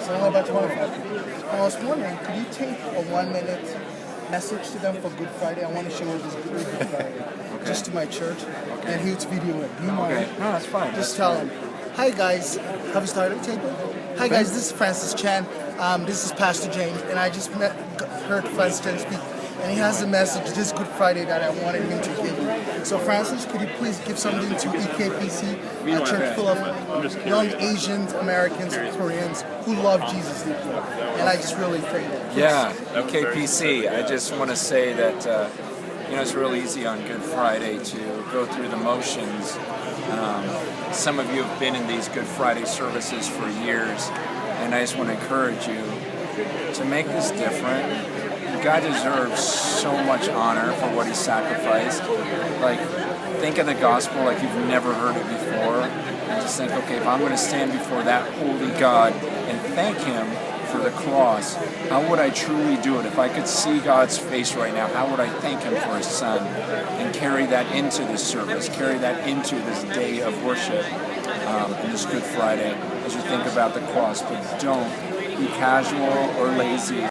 So how about 25? I was wondering, could you take a 1 minute message to them for Good Friday? I want to share with this Good Friday, just to my church, and he'd video it. Do you mind? Okay, no, that's fine. Just tell them, hi guys, have you started taping? Hi guys, this is Francis Chan. This is Pastor James, and I just heard Francis Chan speak, and he has a message this Good Friday that I wanted him to give you. So Francis, could you please give something to EKPC, a church full of young Asians, Americans, Koreans who love Jesus deeply, and I just really think that. Yeah, EKPC. I just want to say that it's real easy on Good Friday to go through the motions. Some of you have been in these Good Friday services for years, and I just want to encourage you to make this different. God deserves so much honor for what he sacrificed. Like, think of the gospel like you've never heard it before, and just think, okay, if I'm going to stand before that holy God and thank him for the cross, how would I truly do it? If I could see God's face right now, how would I thank him for his son? And carry that into this service, carry that into this day of worship, and this Good Friday as you think about the cross. But don't be casual or lazy.